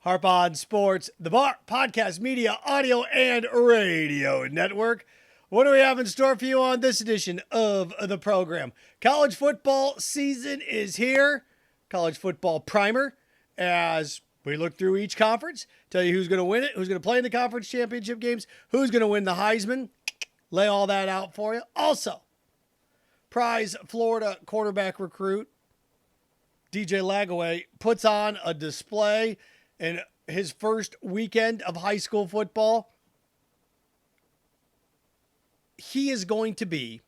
Harp on Sports, the Bar, podcast, media, audio, and radio network. What do we have in store for you on this edition of the program? College football season is here. College football primer as we look through each conference, tell you who's going to win it, who's going to play in the conference championship games, who's going to win the Heisman. Lay all that out for you. Also, prize Florida quarterback recruit DJ Lagaway puts on a display in his first weekend of high school football. He is going to be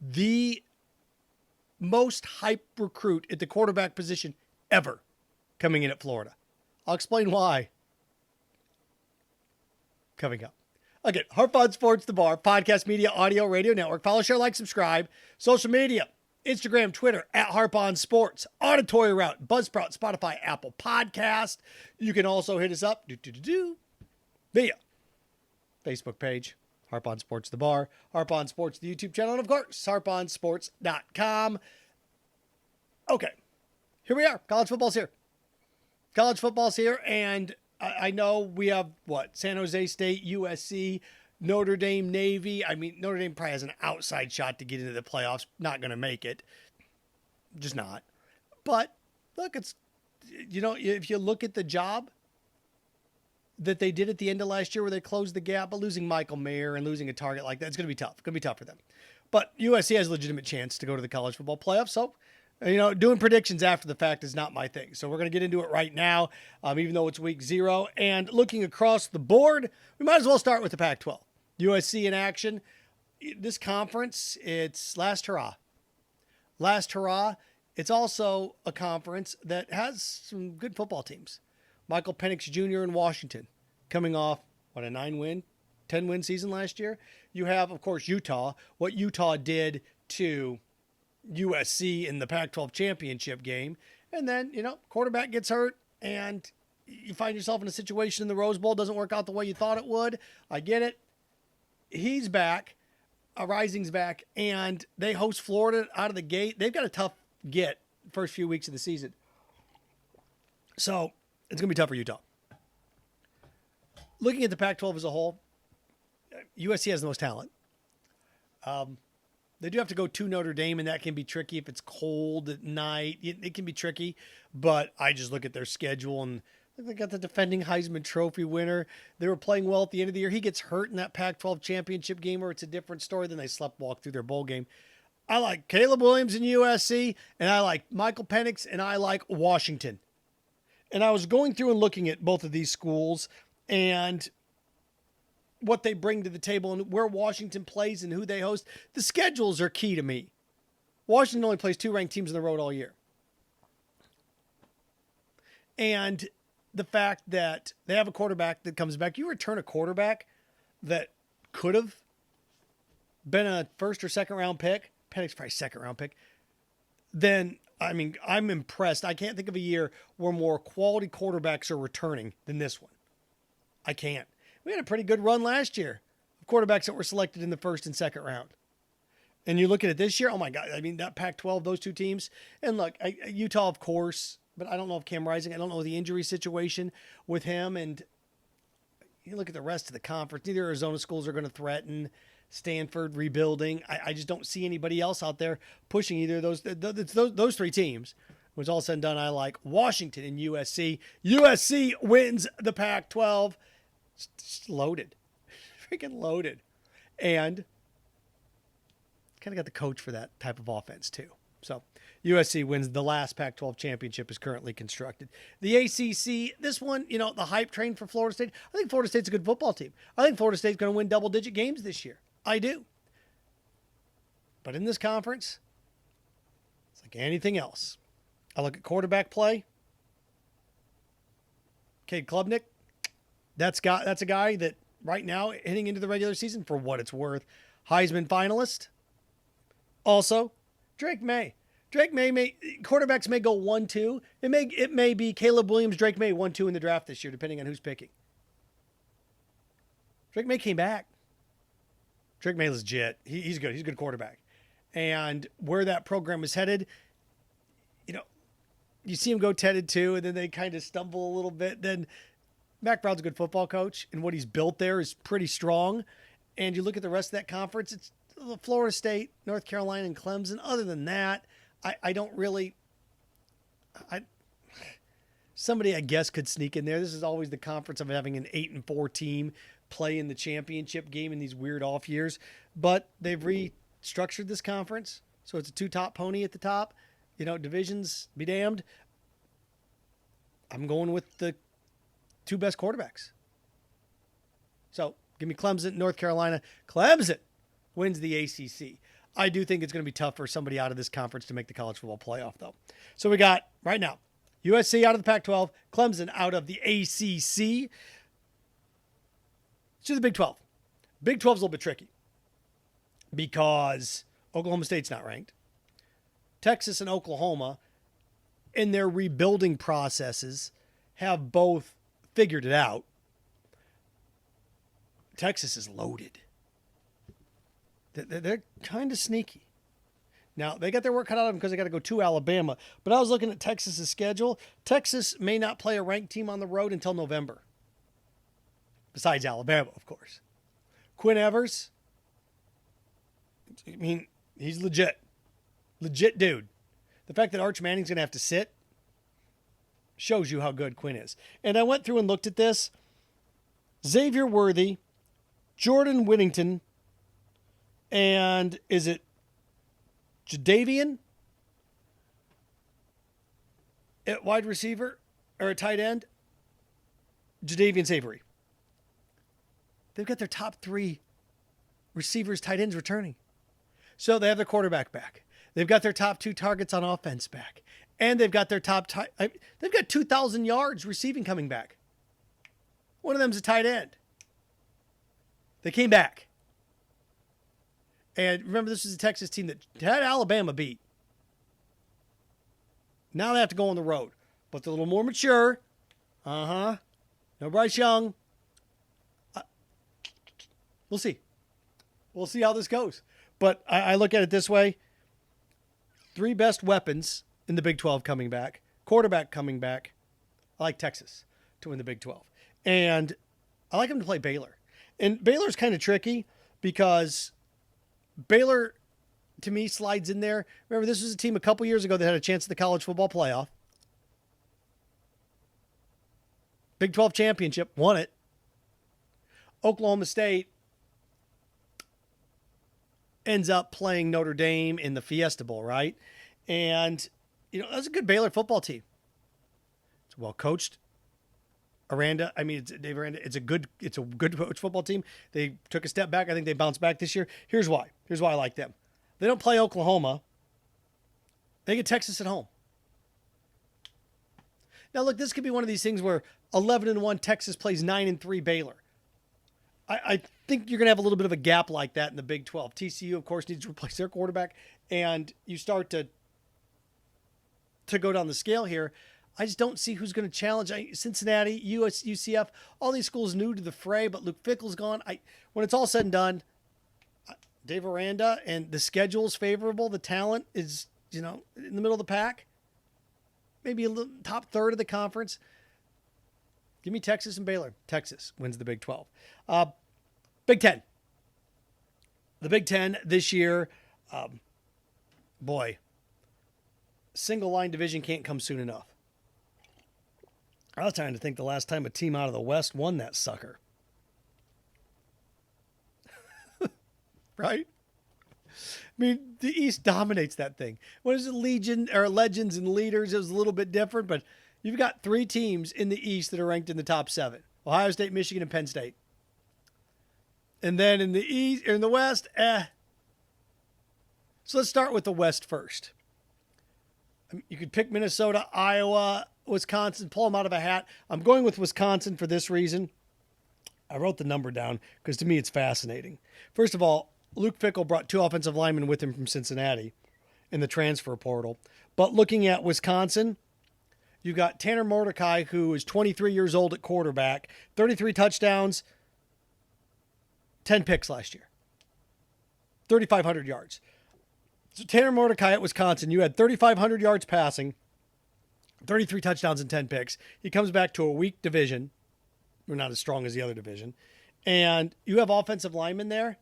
the most hyped recruit at the quarterback position ever coming in at Florida. I'll explain why coming up. Again, Harp on Sports, the Bar, podcast, media, audio, radio network. Follow, share, like, subscribe. Social media, Instagram, Twitter, at Harp on Sports. Auditory route, Buzzsprout, Spotify, Apple Podcast. You can also hit us up via Facebook page, Harp on Sports, the Bar, Harp on Sports, the YouTube channel, and of course, harponsports.com. Okay, here we are. College football's here. College football's here, and I know we have, San Jose State, USC, Notre Dame, Navy. I mean, Notre Dame probably has an outside shot to get into the playoffs. Not going to make it. Just not. But, look, it's, if you look at the job that they did at the end of last year where they closed the gap, but losing Michael Mayer and losing a target like that, it's going to be tough. It's going to be tough for them. But USC has a legitimate chance to go to the college football playoffs, so doing predictions after the fact is not my thing. So we're going to get into it right now, even though it's week 0. And looking across the board, we might as well start with the Pac-12. USC in action. This conference, it's last hurrah. Last hurrah. It's also a conference that has some good football teams. Michael Penix Jr. in Washington coming off, a 9-win, 10-win season last year. You have, of course, Utah. What Utah did to USC in the Pac-12 championship game. And then, quarterback gets hurt and you find yourself in a situation in the Rose Bowl. Doesn't work out the way you thought it would. I get it. He's back. Rising's back. And they host Florida out of the gate. They've got a tough get first few weeks of the season. So it's going to be tough for Utah. Looking at the Pac-12 as a whole, USC has the most talent. They do have to go to Notre Dame, and that can be tricky if it's cold at night. It can be tricky, but I just look at their schedule, and they got the defending Heisman Trophy winner. They were playing well at the end of the year. He gets hurt in that Pac-12 championship game where it's a different story. Then they sleptwalk through their bowl game. I like Caleb Williams in USC, and I like Michael Penix, and I like Washington. And I was going through and looking at both of these schools and what they bring to the table and where Washington plays and who they host. The schedules are key to me. Washington only plays 2 ranked teams on the road all year. And the fact that they have a quarterback that comes back, you return a quarterback that could have been a first or second round pick, Penix probably second round pick, then, I'm impressed. I can't think of a year where more quality quarterbacks are returning than this one. I can't. We had a pretty good run last year of quarterbacks that were selected in the first and second round. And you look at it this year, oh my God, that Pac-12, those two teams. And look, Utah, of course, but I don't know if Cam Rising, I don't know the injury situation with him. And you look at the rest of the conference, neither Arizona schools are going to threaten Stanford rebuilding. I just don't see anybody else out there pushing either of those 3 teams. When it's all said and done, I like Washington and USC. USC wins the Pac-12. It's loaded. Freaking loaded. And kind of got the coach for that type of offense too. So USC wins the last Pac-12 championship is currently constructed. The ACC, this one, the hype train for Florida State. I think Florida State's a good football team. I think Florida State's going to win double-digit games this year. I do. But in this conference, it's like anything else. I look at quarterback play. Cade Klubnik. That's a guy that right now, heading into the regular season, for what it's worth, Heisman finalist. Also, Drake May. Quarterbacks may go 1-2. It may be Caleb Williams, Drake May 1-2 in the draft this year, depending on who's picking. Drake May came back. Drake May is legit. He's good. He's a good quarterback. And where that program is headed, you see them go 10-2, and then they kind of stumble a little bit. Then Mac Brown's a good football coach, and what he's built there is pretty strong. And you look at the rest of that conference, it's Florida State, North Carolina, and Clemson. Other than that, I don't really somebody I guess could sneak in there. This is always the conference of having an 8-4 team play in the championship game in these weird off years. But they've restructured this conference, so it's a two-top pony at the top. Divisions be damned. I'm going with the two best quarterbacks. So give me Clemson, North Carolina. Clemson wins the ACC. I do think it's going to be tough for somebody out of this conference to make the college football playoff, though. So we got, right now, USC out of the Pac-12, Clemson out of the ACC. To the Big 12. Big 12's a little bit tricky because Oklahoma State's not ranked. Texas and Oklahoma, in their rebuilding processes, have both figured it out. Texas is loaded. They're kind of sneaky. Now, they got their work cut out of them because they got to go to Alabama. But I was looking at Texas's schedule. Texas may not play a ranked team on the road until November. Besides Alabama, of course. Quinn Evers, he's legit. Legit dude. The fact that Arch Manning's going to have to sit shows you how good Quinn is. And I went through and looked at this. Xavier Worthy, Jordan Whittington, and is it Jadavian at wide receiver or a tight end? Jadavian Savory. They've got their top three receivers, tight ends returning. So they have their quarterback back. They've got their top two targets on offense back. And they've got their they've got 2,000 yards receiving coming back. One of them's a tight end. They came back. And remember, this is a Texas team that had Alabama beat. Now they have to go on the road. But they're a little more mature. No Bryce Young. We'll see. We'll see how this goes. But I look at it this way. Three best weapons in the Big 12 coming back. Quarterback coming back. I like Texas to win the Big 12. And I like them to play Baylor. And Baylor's kind of tricky because Baylor, to me, slides in there. Remember, this was a team a couple years ago that had a chance at the college football playoff. Big 12 championship, won it. Oklahoma State ends up playing Notre Dame in the Fiesta Bowl, right? And, that's a good Baylor football team. It's well coached. Dave Aranda, it's a good coach football team. They took a step back. I think they bounced back this year. Here's why I like them. They don't play Oklahoma. They get Texas at home. Now, look, this could be one of these things where 11-1 Texas plays 9-3 Baylor. I think you're going to have a little bit of a gap like that in the Big 12. TCU, of course, needs to replace their quarterback, and you start to go down the scale here. I just don't see who's going to challenge. Cincinnati, UCF, all these schools new to the fray, but Luke Fickell's gone. When it's all said and done, Dave Aranda, and the schedule's favorable, the talent is, in the middle of the pack, maybe a little top third of the conference. Give me Texas and Baylor. Texas wins the Big 12. Big 10. The Big 10 this year, single line division can't come soon enough. I was trying to think the last time a team out of the West won that sucker. Right? The East dominates that thing. What is it, Legends and Leaders? It was a little bit different, but you've got three teams in the East that are ranked in the top 7. Ohio State, Michigan, and Penn State. And then in the East, or in the West, So let's start with the West first. You could pick Minnesota, Iowa, Wisconsin, pull them out of a hat. I'm going with Wisconsin for this reason. I wrote the number down because to me it's fascinating. First of all, Luke Fickell brought 2 offensive linemen with him from Cincinnati in the transfer portal. But looking at Wisconsin, you got Tanner Mordecai, who is 23 years old at quarterback, 33 touchdowns, 10 picks last year, 3,500 yards. So Tanner Mordecai at Wisconsin, you had 3,500 yards passing, 33 touchdowns and 10 picks. He comes back to a weak division. We're not as strong as the other division. And you have offensive linemen there.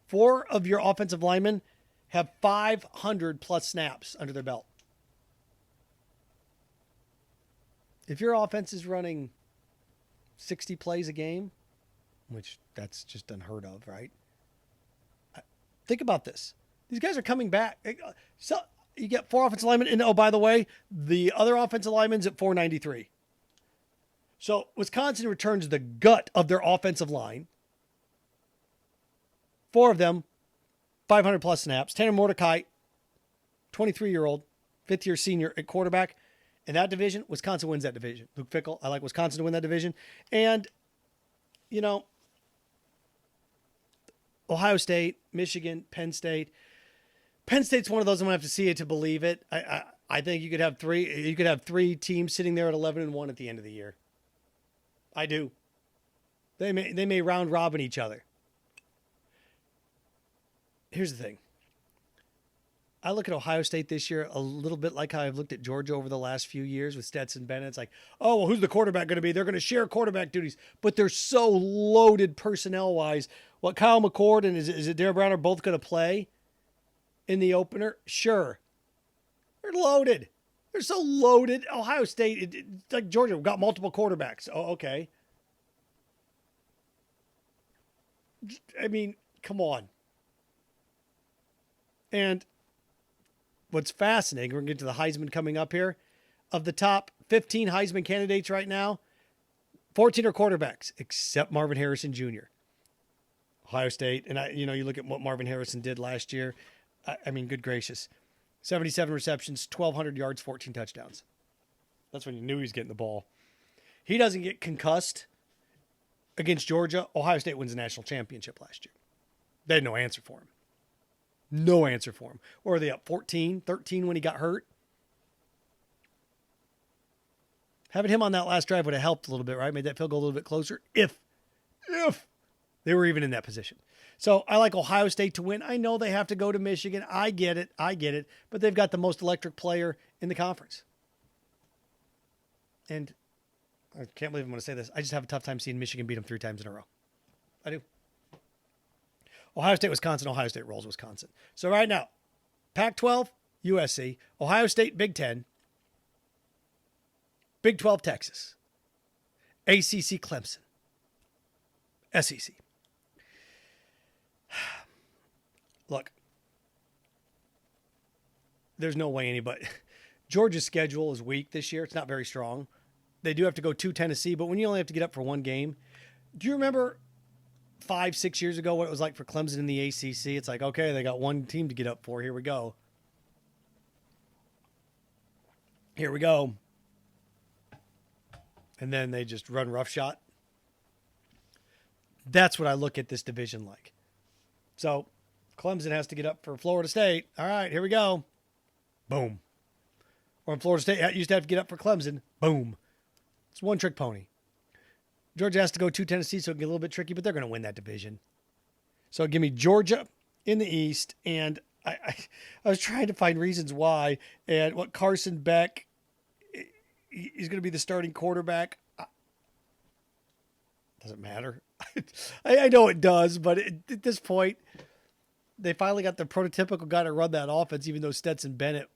4 of your offensive linemen have 500 plus snaps under their belt. If your offense is running 60 plays a game, which that's just unheard of, right? Think about this. These guys are coming back. So you get 4 offensive linemen. And, oh, by the way, the other offensive linemen's at 493. So Wisconsin returns the gut of their offensive line. 4 of them, 500 plus snaps. Tanner Mordecai, 23-year-old, 5th-year senior at quarterback. In that division, Wisconsin wins that division. Luke Fickell, I like Wisconsin to win that division. And, you know, Ohio State, Michigan, Penn State. Penn State's one of those I'm going to have to see it to believe it. I think you could have 3. You could have 3 teams sitting there at 11-1 at the end of the year. I do. They may round robin each other. Here's the thing. I look at Ohio State this year a little bit like how I've looked at Georgia over the last few years with Stetson Bennett. It's like, oh, well, who's the quarterback going to be? They're going to share quarterback duties, but they're so loaded personnel-wise. What Kyle McCord and is it Darren Brown are both going to play in the opener? Sure. They're loaded. They're so loaded. Ohio State, it's like Georgia, got multiple quarterbacks. Oh, okay. I mean, come on. And what's fascinating, we're going to get to the Heisman coming up here. Of the top 15 Heisman candidates right now, 14 are quarterbacks, except Marvin Harrison Jr. Ohio State. And, you look at what Marvin Harrison did last year. I mean, good gracious. 77 receptions, 1,200 yards, 14 touchdowns. That's when you knew he was getting the ball. He doesn't get concussed against Georgia. Ohio State wins the national championship last year. They had no answer for him. No answer for him. Or were they up 14, 13 when he got hurt? Having him on that last drive would have helped a little bit, right? Made that field goal a little bit closer if they were even in that position. So I like Ohio State to win. I know they have to go to Michigan. I get it. But they've got the most electric player in the conference. And I can't believe I'm going to say this. I just have a tough time seeing Michigan beat them 3 times in a row. I do. Ohio State, Wisconsin. Ohio State rolls Wisconsin. So right now, Pac-12, USC. Ohio State, Big 10. Big 12, Texas. ACC, Clemson. SEC. Look, there's no way anybody. Georgia's schedule is weak this year. It's not very strong. They do have to go to Tennessee, but when you only have to get up for 1 game, do you remember 5-6 years ago what it was like for Clemson in the ACC? It's like, okay, they got 1 team to get up for. Here we go. And then they just run roughshod. That's what I look at this division like. So Clemson has to get up for Florida State. All right, here we go. Boom. Or Florida State used to have to get up for Clemson. Boom. It's one-trick pony. Georgia has to go to Tennessee, so it can get a little bit tricky, but they're going to win that division. So give me Georgia in the East, and I was trying to find reasons why, and what Carson Beck, he's going to be the starting quarterback. Doesn't matter. I know it does, but at this point, they finally got the prototypical guy to run that offense, even though Stetson Bennett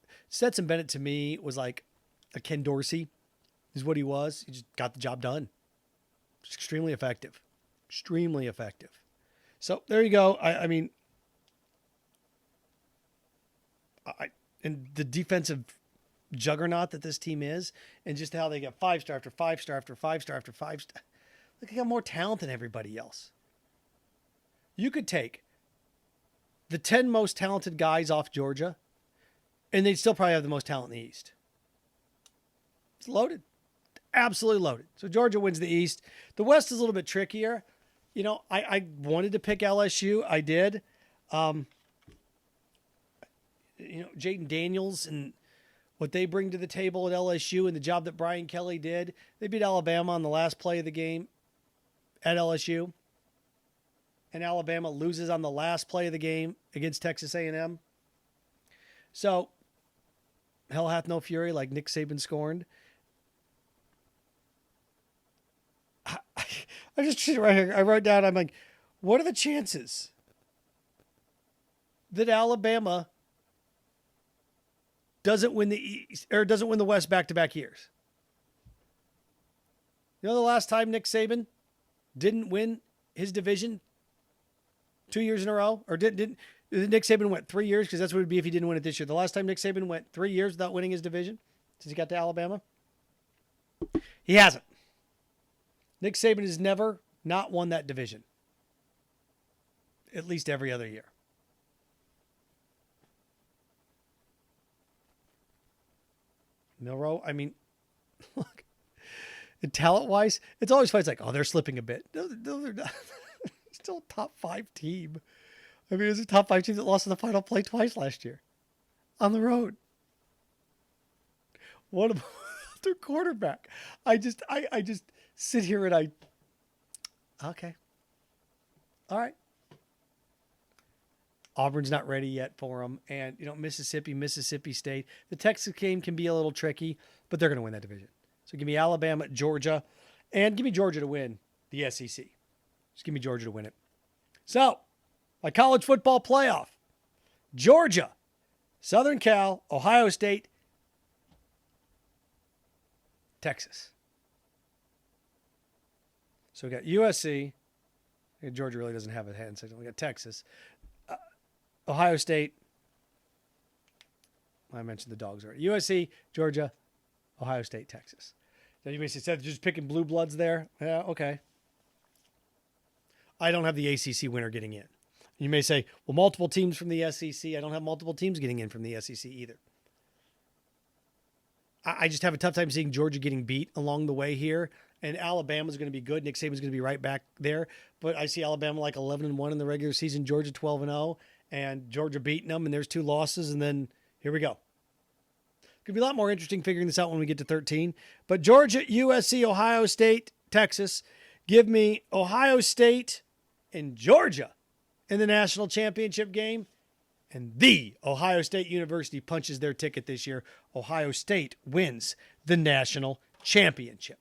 to me was like a Ken Dorsey is what he was. He just got the job done. Just extremely effective. So there you go. And the defensive juggernaut that this team is, and just how they get 5-star after 5-star after 5-star after 5-star. Look, they got more talent than everybody else. You could take the 10 most talented guys off Georgia, and they'd still probably have the most talent in the East. It's loaded. Absolutely loaded. So Georgia wins the East. The West is a little bit trickier. I wanted to pick LSU. I did. Jaden Daniels and what they bring to the table at LSU and the job that Brian Kelly did. They beat Alabama on the last play of the game at LSU. And Alabama loses on the last play of the game against Texas A&M. So, hell hath no fury, like Nick Saban scorned. I just right here. I wrote down. I'm like, what are the chances that Alabama doesn't win the East or doesn't win the West back-to-back years? You know the last time Nick Saban didn't win his division 2 years in a row? Or didn't Nick Saban went 3 years? Because that's what it would be if he didn't win it this year. The last time Nick Saban went 3 years without winning his division since he got to Alabama? He hasn't. Nick Saban has never not won that division. At least every other year. Milroe, I mean, look, talent-wise, it's always fun. It's like, oh, they're slipping a bit. No, they're not. Still a top 5 team. I mean, it was a top 5 team that lost in the final play twice last year on the road. What about their quarterback? I just sit here and okay. All right. Auburn's not ready yet for them. And, Mississippi State. The Texas game can be a little tricky, but they're going to win that division. So give me Alabama, Georgia, and give me Georgia to win the SEC. Just give me Georgia to win it. So, my college football playoff. Georgia, Southern Cal, Ohio State, Texas. So we got USC. Georgia really doesn't have a hand signal. We got Texas. Ohio State. I mentioned the dogs already. USC, Georgia, Ohio State, Texas. Now you basically said just picking blue bloods there. Yeah, okay. I don't have the ACC winner getting in. You may say, well, multiple teams from the SEC. I don't have multiple teams getting in from the SEC either. I just have a tough time seeing Georgia getting beat along the way here. And Alabama's going to be good. Nick Saban's going to be right back there. But I see Alabama like 11-1 in the regular season. Georgia 12-0. And Georgia beating them. And there's 2 losses. And then here we go. Could be a lot more interesting figuring this out when we get to 13. But Georgia, USC, Ohio State, Texas. Give me Ohio State and Georgia in the national championship game. And the Ohio State University punches their ticket this year. Ohio State wins the national championship.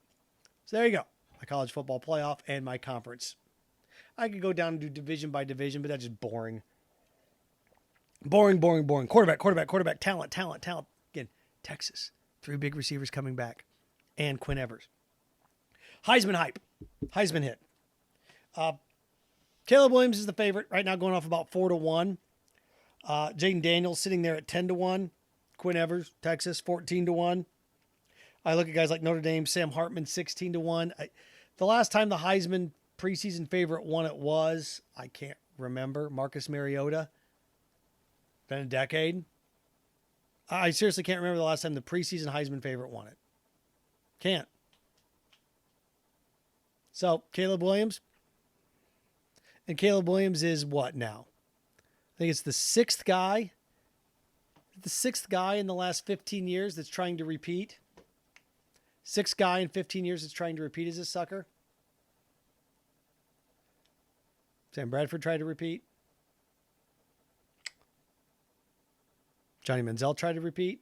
So there you go. My college football playoff and my conference. I could go down and do division by division, but that's just boring. Boring. Quarterback, talent. Again, Texas. 3 big receivers coming back. And Quinn Evers. Heisman hype. Heisman hit. Caleb Williams is the favorite right now, going off about 4-1. Jaden Daniels sitting there at 10-1. Quinn Evers, Texas, 14-1. I look at guys like Notre Dame, Sam Hartman, 16-1. The last time the Heisman preseason favorite won it was, I can't remember, Marcus Mariota. Been a decade. I seriously can't remember the last time the preseason Heisman favorite won it. Can't. So, Caleb Williams. And Caleb Williams is what now? I think it's the 6th guy. The 6th guy in the last 15 years that's trying to repeat. 6th guy in 15 years that's trying to repeat as this sucker. Sam Bradford tried to repeat. Johnny Manziel tried to repeat.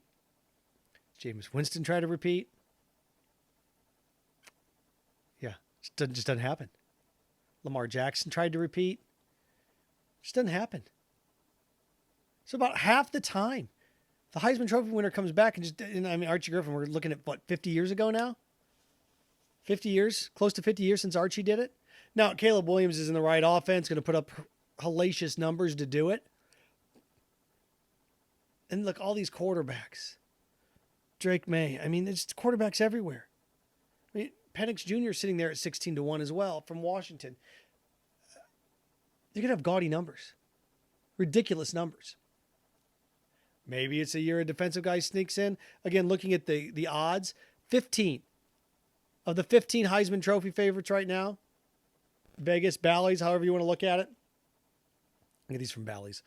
Jameis Winston tried to repeat. Yeah, just doesn't happen. Lamar Jackson tried to repeat. Just doesn't happen. So about half the time, the Heisman Trophy winner comes back and Archie Griffin, we're looking at 50 years ago now? 50 years, close to 50 years since Archie did it. Now, Caleb Williams is in the right offense, going to put up hellacious numbers to do it. And look, all these quarterbacks. Drake May. There's quarterbacks everywhere. Penix Jr. sitting there at 16-1 as well from Washington. You're going to have gaudy numbers. Ridiculous numbers. Maybe it's a year a defensive guy sneaks in. Again, looking at the odds, 15 of the 15 Heisman Trophy favorites right now. Vegas, Bally's, however you want to look at it. Look at these from Bally's.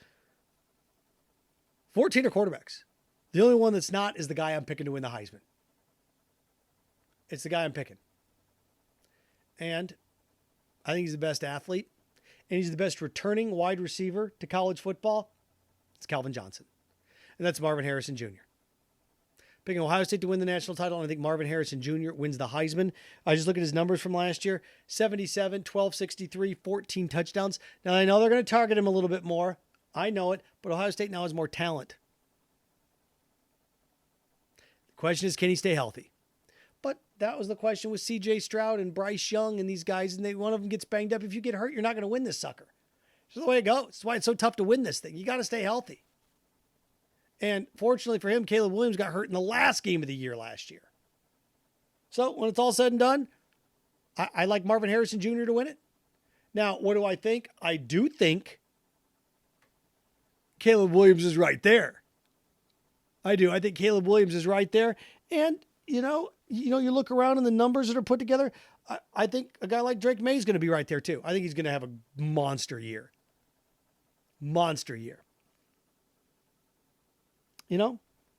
14 are quarterbacks. The only one that's not is the guy I'm picking to win the Heisman. It's the guy I'm picking. And I think he's the best athlete. And he's the best returning wide receiver to college football. It's Calvin Johnson. And that's Marvin Harrison Jr. Picking Ohio State to win the national title, and I think Marvin Harrison Jr. wins the Heisman. I just look at his numbers from last year: 77, 1263, 14 touchdowns. Now, I know they're going to target him a little bit more. I know it, but Ohio State now has more talent. The question is, can he stay healthy? But that was the question with C.J. Stroud and Bryce Young and these guys, and one of them gets banged up. If you get hurt, you're not going to win this sucker. That's the way it goes. That's why it's so tough to win this thing. You got to stay healthy. And fortunately for him, Caleb Williams got hurt in the last game of the year last year. So when it's all said and done, I like Marvin Harrison Jr. to win it. Now, what do I think? I do think Caleb Williams is right there. I do. I think Caleb Williams is right there. And, you look around and the numbers that are put together, I think a guy like Drake May is going to be right there too. I think he's going to have a monster year. Monster year.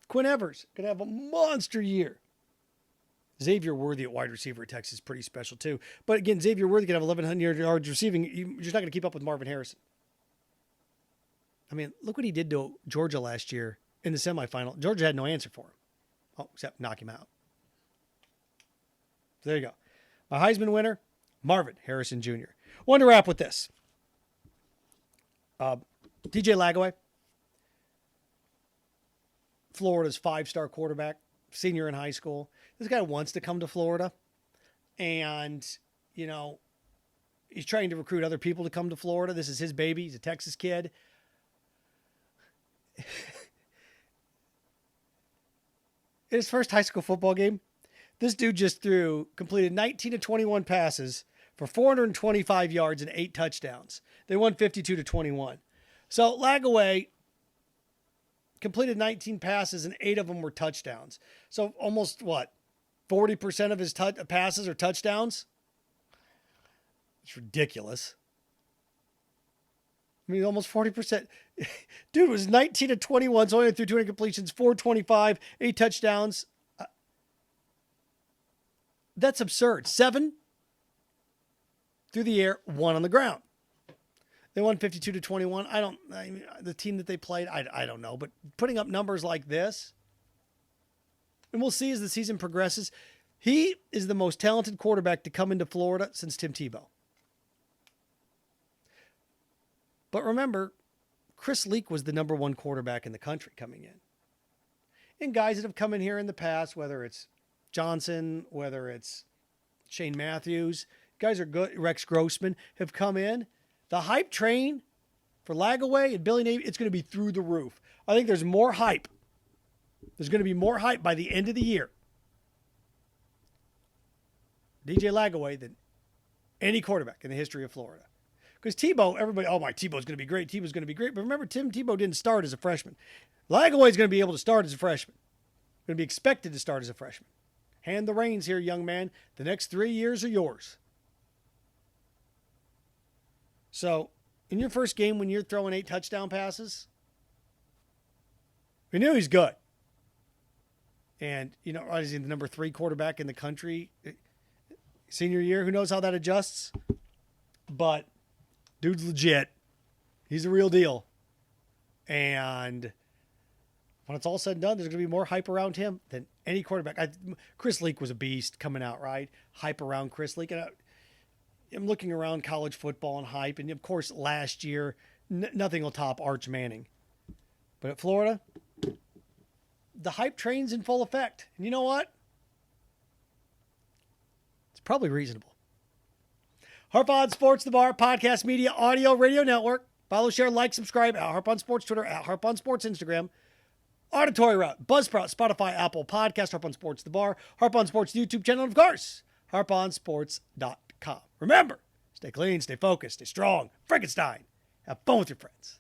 Quinn Evers going to have a monster year. Xavier Worthy at wide receiver at Texas is pretty special too. But again, Xavier Worthy can have 1,100 yards receiving. You're just not going to keep up with Marvin Harrison. I mean, look what he did to Georgia last year in the semifinal. Georgia had no answer for him. Oh, except knock him out. So there you go. My Heisman winner, Marvin Harrison Jr. Wanted to wrap with this. DJ Lagaway, Florida's 5-star quarterback, senior in high school. This guy wants to come to Florida. And, he's trying to recruit other people to come to Florida. This is his baby. He's a Texas kid. In his first high school football game, this dude just completed 19 of 21 passes for 425 yards and 8 touchdowns. They won 52-21. So Lagaway completed 19 passes and 8 of them were touchdowns. So almost 40% of his passes are touchdowns? It's ridiculous. I mean, almost 40%. Dude was 19 of 21, so only threw 200 completions, 425, 8 touchdowns. That's absurd. 7 through the air, 1 on the ground. They won 52-21. The team that they played, I don't know, but putting up numbers like this, and we'll see as the season progresses, he is the most talented quarterback to come into Florida since Tim Tebow. But remember, Chris Leak was the number 1 quarterback in the country coming in. And guys that have come in here in the past, whether it's Johnson, whether it's Shane Matthews, guys are good. Rex Grossman have come in. The hype train for Lagaway and Billy Navy, it's going to be through the roof. I think there's more hype. There's going to be more hype by the end of the year. DJ Lagaway than any quarterback in the history of Florida. Because Tebow, everybody, Tebow's going to be great. Tebow's going to be great. But remember, Tim Tebow didn't start as a freshman. Lagaway's going to be able to start as a freshman. Going to be expected to start as a freshman. Hand the reins here, young man. The next 3 years are yours. So, in your first game when you're throwing 8 touchdown passes, we knew he's good. And, is he the number 3 quarterback in the country? Senior year, who knows how that adjusts? But dude's legit. He's the real deal. And when it's all said and done, there's going to be more hype around him than any quarterback. Chris Leak was a beast coming out, right? Hype around Chris Leak. And I'm looking around college football and hype. And, of course, last year, nothing will top Arch Manning. But at Florida, the hype train's in full effect. And you know what? It's probably reasonable. Harp On Sports, the Bar, podcast, media, audio, radio network. Follow, share, like, subscribe at Harp On Sports Twitter, at Harp On Sports Instagram. Auditory Route, Buzzsprout, Spotify, Apple Podcast, Harp On Sports, the Bar, Harp On Sports YouTube channel, and of course, harponsports.com. Remember, stay clean, stay focused, stay strong. Frankenstein. Have fun with your friends.